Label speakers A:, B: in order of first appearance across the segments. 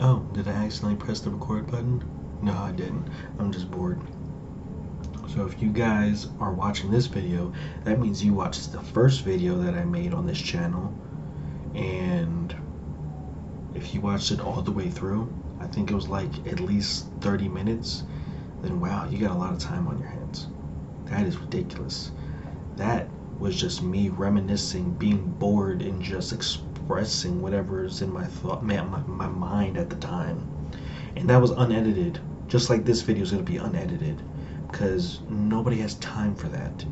A: Oh, did I accidentally press the record button? No, I didn't. I'm just bored. So if you guys are watching this video, that means you watched the first video that I made on this channel. And if you watched it all the way through, I think it was like at least 30 minutes, then wow, you got a lot of time on your hands. That is ridiculous. That was just me reminiscing, being bored, and just expressing whatever's in my thought, my mind at the time. And that was unedited, just like this video is going to be unedited, because nobody has time for that.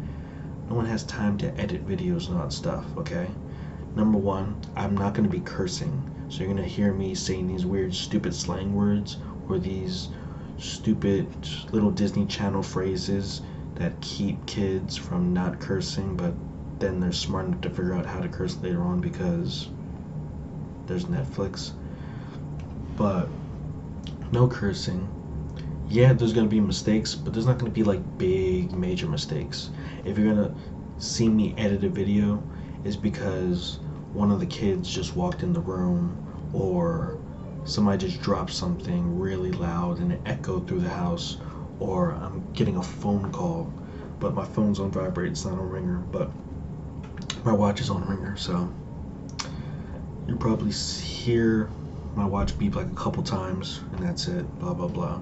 A: No one has time to edit videos and all that stuff, okay? Number one, I'm not going to be cursing, so you're going to hear me saying these weird stupid slang words or these stupid little Disney Channel phrases that keep kids from not cursing, but then they're smart enough to figure out how to curse later on because there's Netflix. But no cursing. Yeah, there's gonna be mistakes, but there's not gonna be like big major mistakes. If you're gonna see me edit a video, it's because one of the kids just walked in the room, or somebody just dropped something really loud and it echoed through the house, or I'm getting a phone call, but my phone's on vibrate, it's not on ringer, but my watch is on ringer, so you'll probably hear my watch beep like a couple times, and that's it, blah blah blah.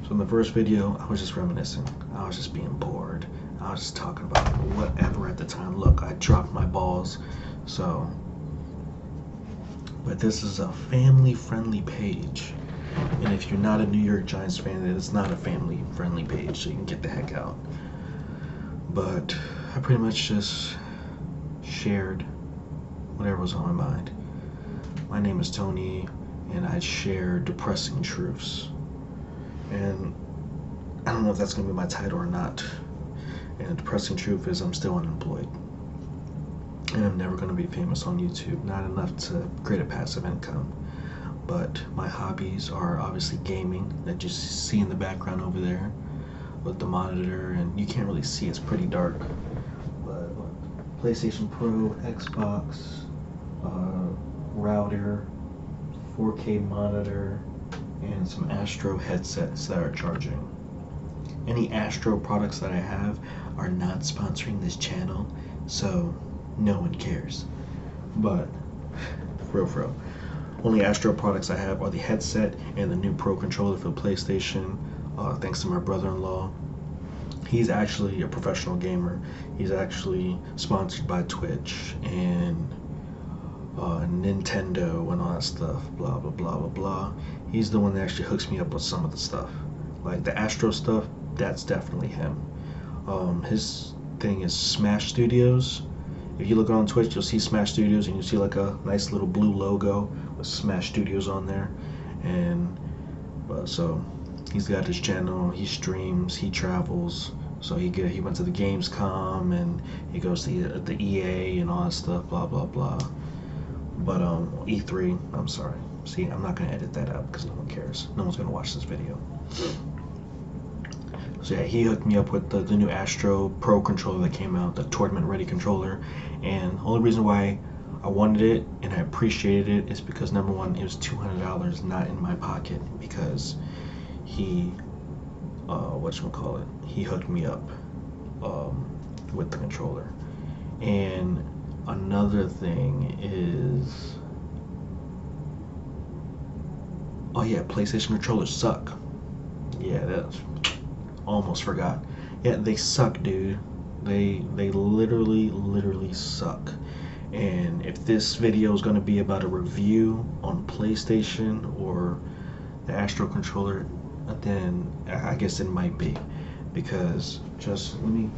A: So in the first video, I was just reminiscing. I was just being bored. I was just talking about whatever at the time. Look, I dropped my balls, so. But this is a family-friendly page. And if you're not a New York Giants fan, it's not a family-friendly page, so you can get the heck out. But I pretty much just shared whatever was on my mind. My name is Tony, and I share depressing truths. And I don't know if that's going to be my title or not. And the depressing truth is I'm still unemployed. And I'm never going to be famous on YouTube. Not enough to create a passive income. But my hobbies are obviously gaming, that you see in the background over there with the monitor, and you can't really see, it's pretty dark. But PlayStation Pro, Xbox, router, 4K monitor, and some Astro headsets that are charging. Any Astro products that I have are not sponsoring this channel, so no one cares. But for real, only Astro products I have are the headset and the new Pro controller for PlayStation, thanks to my brother-in-law. He's actually a professional gamer. He's actually sponsored by Twitch and Nintendo and all that stuff, blah blah blah blah blah. He's the one that actually hooks me up with some of the stuff, like the Astro stuff. That's definitely him. His thing is Smash Studios. If you look on Twitch, you'll see Smash Studios, and you see like a nice little blue logo with Smash Studios on there. And so he's got his channel. He streams. He travels. So he went to the Gamescom, and he goes to the EA and all that stuff. Blah blah blah. But E3, I'm sorry. See, I'm not gonna edit that out because no one cares. No one's gonna watch this video. So yeah, he hooked me up with the new Astro Pro controller that came out, the tournament ready controller. And the only reason why I wanted it and I appreciated it is because number one, it was $200 not in my pocket, because he he hooked me up with the controller. And another thing is, oh yeah, PlayStation controllers suck. Yeah, that's almost forgot. Yeah, they suck, dude. They literally suck. And if this video is going to be about a review on PlayStation or the Astro controller, then I guess it might be, because just let me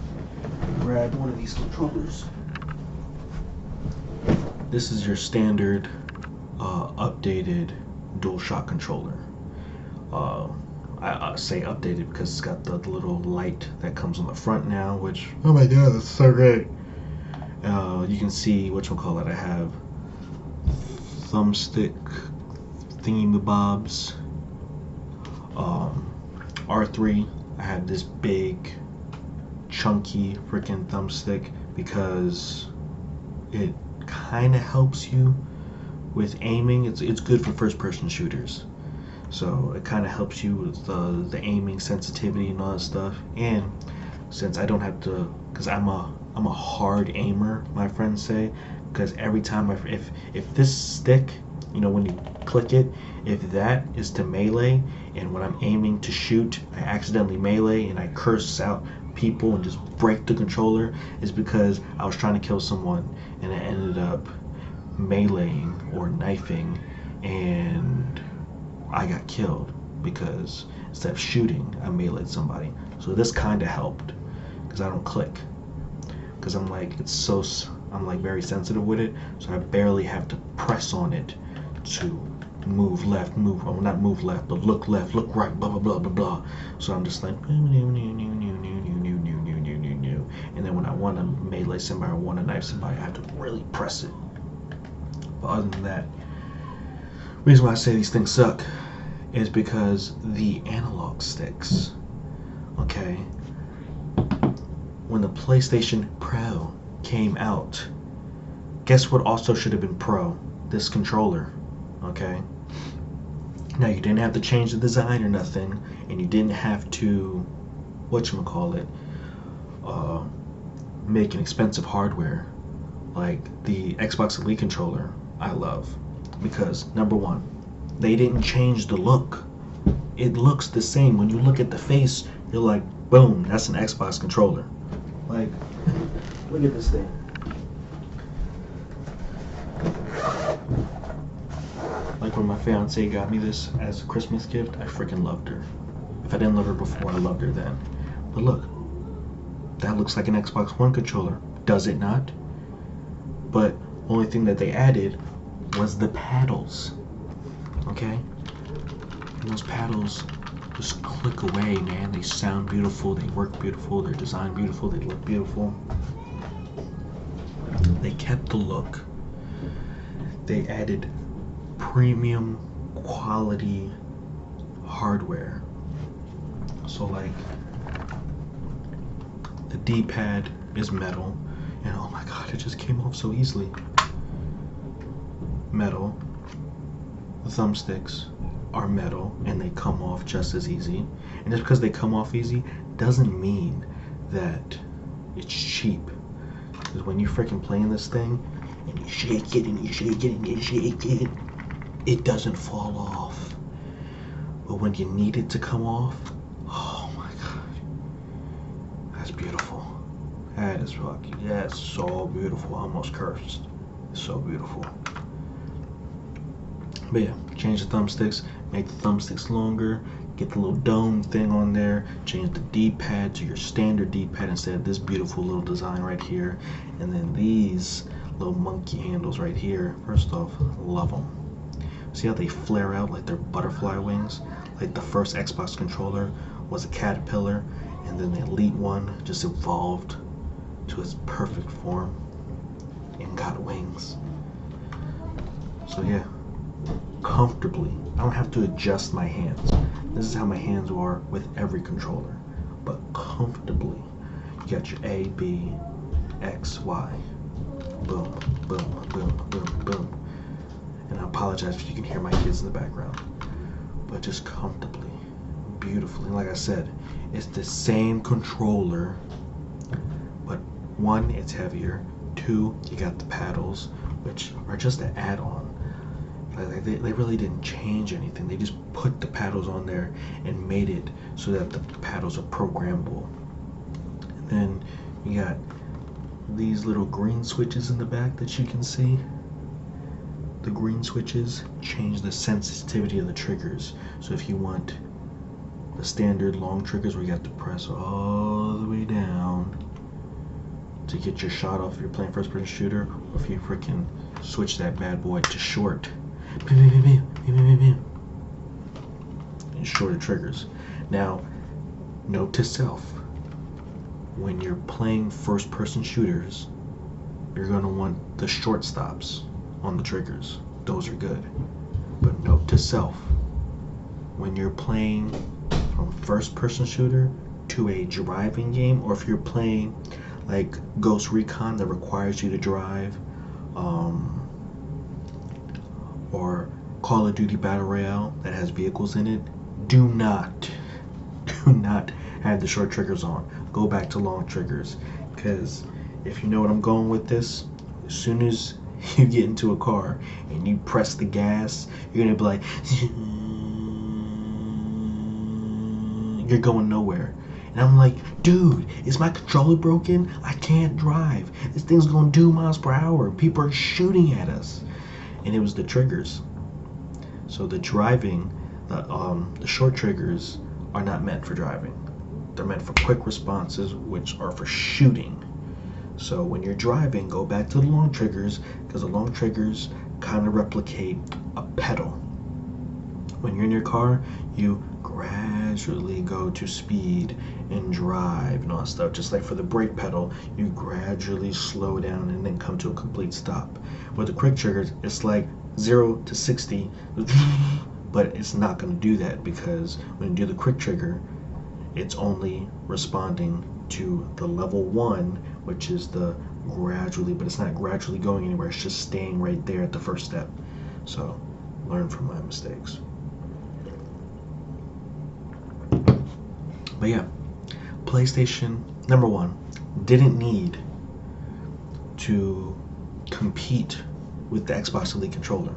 A: grab one of these controllers. This is your standard updated DualShock controller. I say updated because it's got the little light that comes on the front now, which, oh my god, that's so great. You can see whatchamacallit, I have thumbstick thingy-mabobs. R3, I have this big chunky freaking thumbstick because it kind of helps you with aiming, it's good for first-person shooters. So it kind of helps you with the aiming sensitivity and all that stuff. And since I don't have to, because I'm a hard aimer, my friends say, because every time if this stick, you know, when you click it, if that is to melee, and when I'm aiming to shoot, I accidentally melee and I curse out people and just break the controller, is because I was trying to kill someone and I ended up meleeing or knifing, and I got killed because instead of shooting, I meleeed somebody. So this kind of helped because I don't click, because I'm like I'm like very sensitive with it, so I barely have to press on it to move left, well, not move left, but look left, look right, blah blah blah blah blah. So I'm just like, and then when I want to melee somebody or want to knife somebody, I have to really press it. But other than that, the reason why I say these things suck is because the analog sticks, okay, when the PlayStation Pro came out, guess what also should have been pro? This controller, okay? Now, you didn't have to change the design or nothing, and you didn't have to, whatchamacallit, make an expensive hardware like the Xbox Elite controller. I love, because number one, they didn't change the look. It looks the same. When you look at the face, you're like, boom, that's an Xbox controller. Like, look at this thing. Like when my fiance got me this as a Christmas gift, I freaking loved her. If I didn't love her before, I loved her then. But look, that looks like an Xbox One controller, does it not? But only thing that they added was the paddles, okay? And those paddles just click away, man. They sound beautiful, they work beautiful, they're designed beautiful, they look beautiful. They kept the look. They added premium quality hardware. So like, the D-pad is metal, and oh my god, it just came off so easily. Metal. The thumbsticks are metal, and they come off just as easy. And just because they come off easy doesn't mean that it's cheap. Because when you're freaking playing this thing, and you shake it, and you shake it, and you shake it, it doesn't fall off. But when you need it to come off, oh my god, that's beautiful. That is lucky. That's so beautiful. I almost cursed. It's so beautiful. But yeah, change the thumbsticks, make the thumbsticks longer, get the little dome thing on there, change the D-pad to your standard D-pad instead of this beautiful little design right here, and then these little monkey handles right here. First off, love them. See how they flare out like they're butterfly wings? Like the first Xbox controller was a caterpillar, and then the Elite one just evolved to its perfect form and got wings. So yeah, comfortably, I don't have to adjust my hands. This is how my hands are with every controller. But comfortably, you got your A, B, X, Y. Boom, boom, boom, boom, boom. And I apologize if you can hear my kids in the background. But just comfortably, beautifully. And like I said, it's the same controller, but one, it's heavier. Two, you got the paddles, which are just an add-on. Like they really didn't change anything. They just put the paddles on there and made it so that the paddles are programmable. And then you got these little green switches in the back that you can see. The green switches change the sensitivity of the triggers. So if you want the standard long triggers where you have to press all the way down to get your shot off if you're playing first person shooter, or if you freaking switch that bad boy to short, and shorter triggers. Now, note to self, when you're playing first person shooters, you're going to want the short stops on the triggers. Those are good. But note to self, when you're playing from first person shooter to a driving game, or if you're playing like Ghost Recon that requires you to drive, Call of Duty Battle Royale that has vehicles in it, do not have the short triggers on. Go back to long triggers, because if you know what I'm going with this, as soon as you get into a car and you press the gas, you're gonna be like, you're going nowhere. And I'm like, dude, is my controller broken? I can't drive. This thing's going 2 miles per hour. People are shooting at us. And it was the triggers. So the driving, the short triggers are not meant for driving. They're meant for quick responses, which are for shooting. So when you're driving, go back to the long triggers, because the long triggers kind of replicate a pedal. When you're in your car, you gradually go to speed and drive and all that stuff. Just like for the brake pedal, you gradually slow down and then come to a complete stop. With the quick triggers, it's like 0 to 60, but it's not going to do that, because when you do the quick trigger, it's only responding to the level 1, which is the gradually, but it's not gradually going anywhere. It's just staying right there at the first step. So learn from my mistakes. But yeah, PlayStation, number 1, didn't need to compete with the Xbox Elite controller.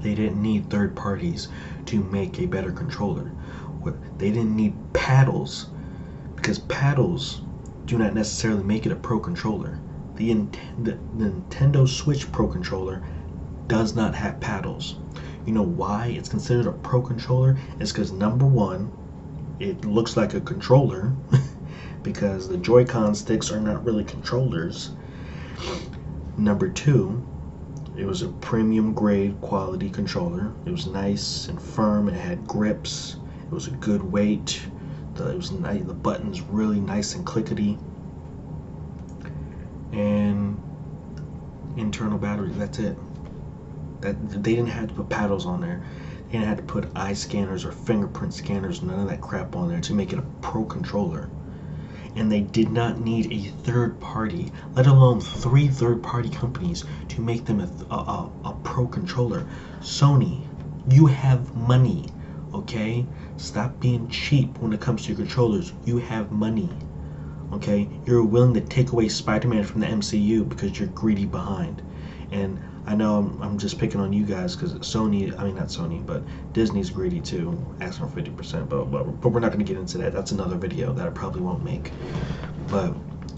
A: They didn't need third parties to make a better controller. They didn't need paddles, because paddles do not necessarily make it a pro controller. The Nintendo Switch Pro controller does not have paddles. You know why it's considered a pro controller? It's because, number 1, it looks like a controller because the Joy-Con sticks are not really controllers. Number 2, it was a premium grade quality controller. It was nice and firm. It had grips. It was a good weight. It was nice. The buttons really nice and clickety. And internal battery. That's it. That they didn't have to put paddles on there. They didn't have to put eye scanners or fingerprint scanners. None of that crap on there to make it a pro controller. And they did not need a third party, let alone 3 third-party companies, to make them a pro controller. Sony, you have money, okay? Stop being cheap when it comes to your controllers. You have money, okay? You're willing to take away Spider-Man from the MCU because you're greedy behind. And I know I'm just picking on you guys because Sony, I mean not Sony, but Disney's greedy too, asking for 50%, but we're not going to get into that. That's another video that I probably won't make. But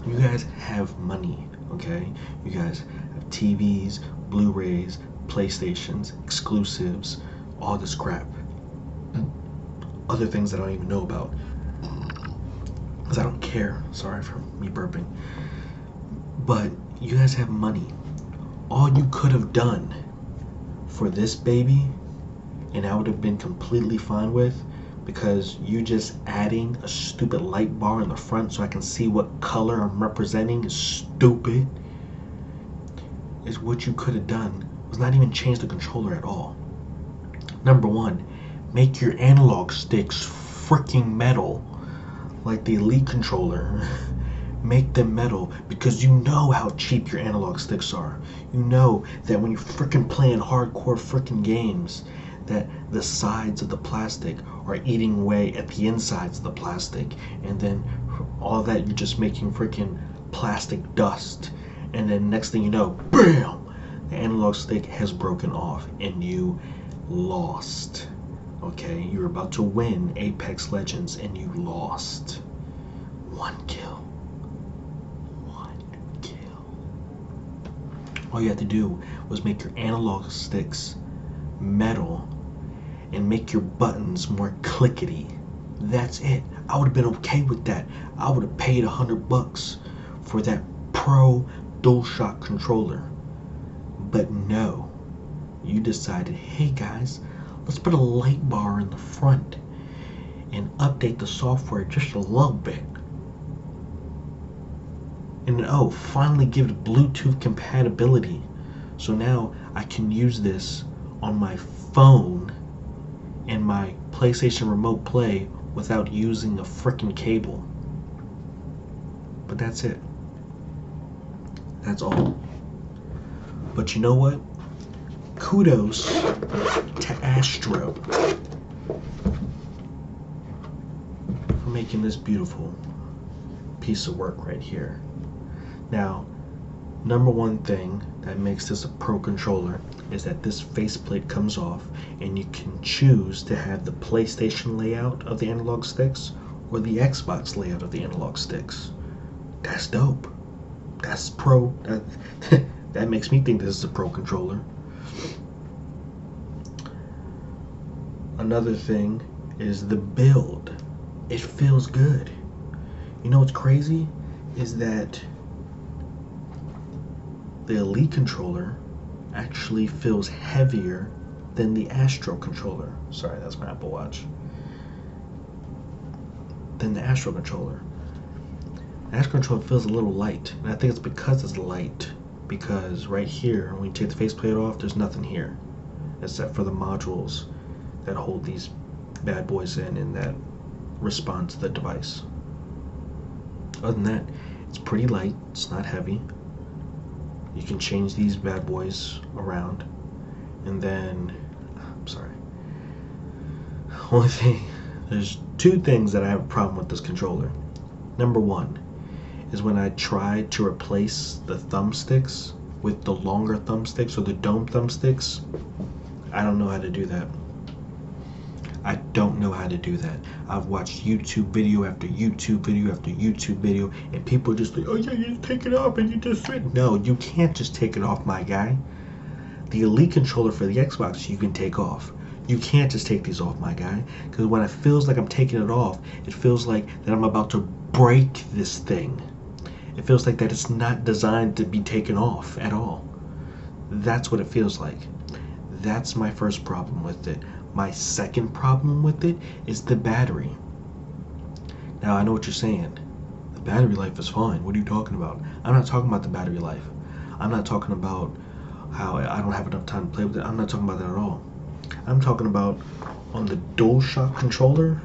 A: you guys have money, okay? You guys have TVs, Blu-rays, PlayStations, exclusives, all this crap. Other things that I don't even know about, because I don't care. Sorry for me burping. But you guys have money. All you could have done for this baby, and I would have been completely fine with, because you just adding a stupid light bar in the front so I can see what color I'm representing is stupid, is what you could have done was not even change the controller at all. Number 1, make your analog sticks freaking metal like the Elite controller. Make them metal, because you know how cheap your analog sticks are. You know that when you're freaking playing hardcore freaking games, that the sides of the plastic are eating away at the insides of the plastic, and then all that you're just making freaking plastic dust, and then next thing you know, BAM! The analog stick has broken off and you lost. Okay, you're about to win Apex Legends and you lost. 1 kill. All you had to do was make your analog sticks metal and make your buttons more clickety. That's it. I would have been okay with that. I would have paid $100 for that Pro DualShock controller. But no, you decided, hey guys, let's put a light bar in the front and update the software just a little bit. And oh, finally give it Bluetooth compatibility. So now I can use this on my phone and my PlayStation Remote Play without using a freaking cable. But that's it. That's all. But you know what? kudos to Astro for making this beautiful piece of work right here. Now, number one thing that makes this a pro controller is that this faceplate comes off and you can choose to have the PlayStation layout of the analog sticks or the Xbox layout of the analog sticks. That's dope. That's pro. That makes me think this is a pro controller. Another thing is the build. It feels good. You know what's crazy is that the Elite controller actually feels heavier than the Astro controller. Sorry, that's my Apple Watch. Than the Astro controller. The Astro controller feels a little light, and I think it's because it's light. Because right here, when you take the faceplate off, there's nothing here, except for the modules that hold these bad boys in and that respond to the device. Other than that, it's pretty light. It's not heavy. You can change these bad boys around, and then only thing, there's two things that I have a problem with this controller. Number one is when I tried to replace the thumbsticks with the longer thumbsticks or the dome thumbsticks. I don't know how to do that. I don't know how to do that. I've watched YouTube video after YouTube video after YouTube video, and people just like, oh yeah, you just take it off and you just fit. No, you can't just take it off, my guy. The Elite controller for the Xbox you can take off. You can't just take these off, my guy. Because when it feels like I'm taking it off, it feels like that I'm about to break this thing. It feels like that it's not designed to be taken off at all. That's what it feels like. That's my first problem with it. My second problem with it is the battery. Now, I know what you're saying. The battery life is fine. What are you talking about? I'm not talking about the battery life. I'm not talking about how I don't have enough time to play with it. I'm not talking about that at all. I'm talking about on the DualShock controller,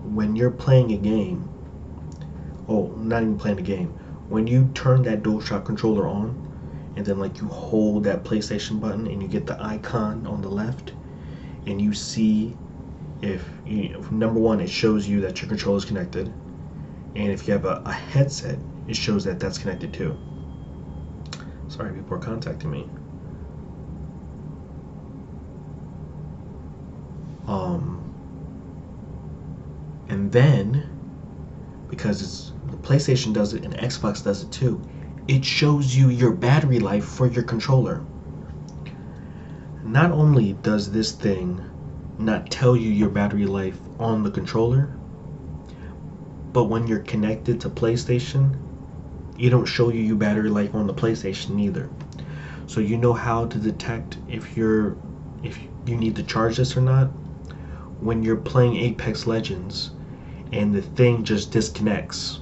A: when you're playing a game, not even playing a game, when you turn that DualShock controller on, and then like you hold that PlayStation button and you get the icon on the left, and you see if number one, it shows you that your controller is connected, and if you have a headset, it shows that that's connected too. Sorry, people are contacting me. And then, because the PlayStation does it and Xbox does it too, it shows you your battery life for your controller. Not only does this thing not tell you your battery life on the controller, but when you're connected to PlayStation, you don't show you your battery life on the PlayStation either. So you know how to detect if you need to charge this or not when you're playing Apex Legends and the thing just disconnects.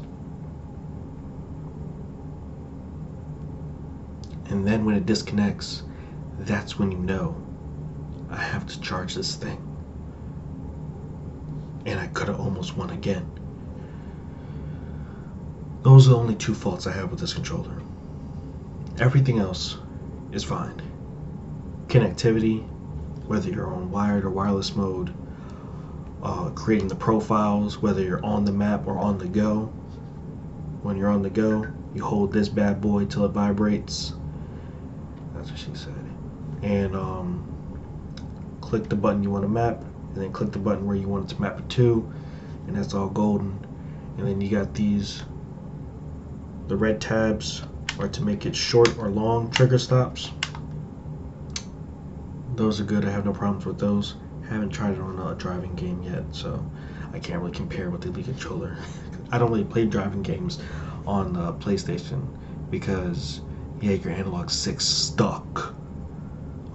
A: And then when it disconnects, that's when you know, I have to charge this thing. And I could have almost won again. Those are the only two faults I have with this controller. Everything else is fine. Connectivity, whether you're on wired or wireless mode, creating the profiles, whether you're on the map or on the go. When you're on the go, you hold this bad boy till it vibrates. That's what she said. And click the button you want to map, and then click the button where you want it to map it to, and that's all golden. And then you got these, the red tabs are to make it short or long trigger stops. Those are good. I have no problems with those. Haven't tried it on a driving game yet, so I can't really compare with the Elite controller. I don't really play driving games on the PlayStation because, yeah, your analog stick's stuck.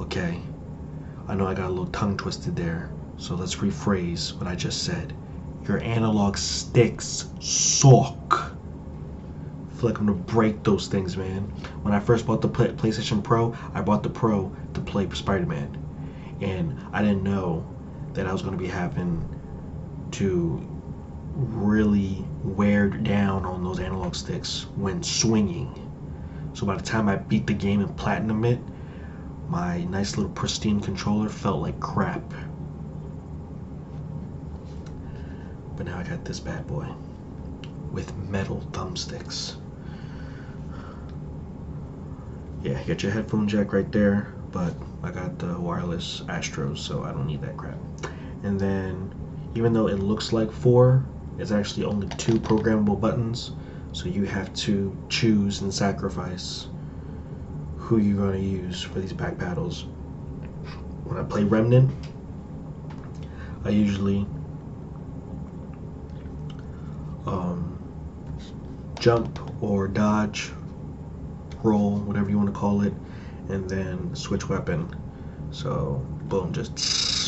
A: Okay, I know I got a little tongue twisted there, so let's rephrase what I just said. Your analog sticks suck. I feel like I'm gonna break those things, man. When I first bought the PlayStation Pro, I bought the Pro to play Spider-Man, and I didn't know that I was gonna be having to really wear down on those analog sticks when swinging. So by the time I beat the game and platinum it, my nice little pristine controller felt like crap. But now I got this bad boy with metal thumbsticks. Yeah, you got your headphone jack right there, but I got the wireless Astros, so I don't need that crap. And then, even though it looks like 4, it's actually only 2 programmable buttons, so you have to choose and sacrifice who you're going to use for these back paddles. When I play Remnant, I usually jump or dodge, roll, whatever you want to call it, and then switch weapon. So boom, just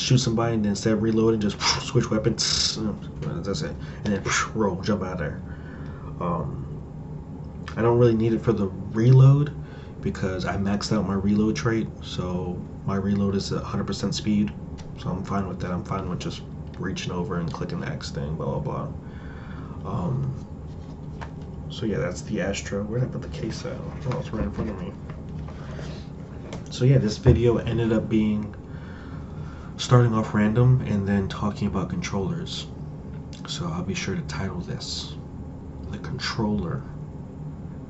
A: shoot somebody, and then instead of reloading, just switch weapon. That's it, and then roll, jump out of there. I don't really need it for the reload because I maxed out my reload trait, so my reload is at 100% speed, so I'm fine with that. I'm fine with just reaching over and clicking the X thing, blah blah blah. So yeah, that's the Astro. Where did I put the case at? Oh, it's right in front of me. So yeah, this video ended up being starting off random and then talking about controllers. So I'll be sure to title this The Controller.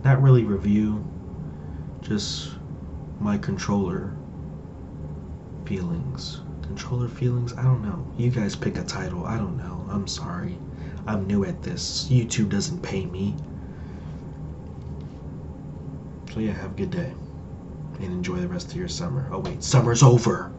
A: Not really review, just my controller feelings. Controller feelings? I don't know. You guys pick a title. I don't know. I'm sorry. I'm new at this. YouTube doesn't pay me. So yeah, have a good day. And enjoy the rest of your summer. Oh wait, summer's over!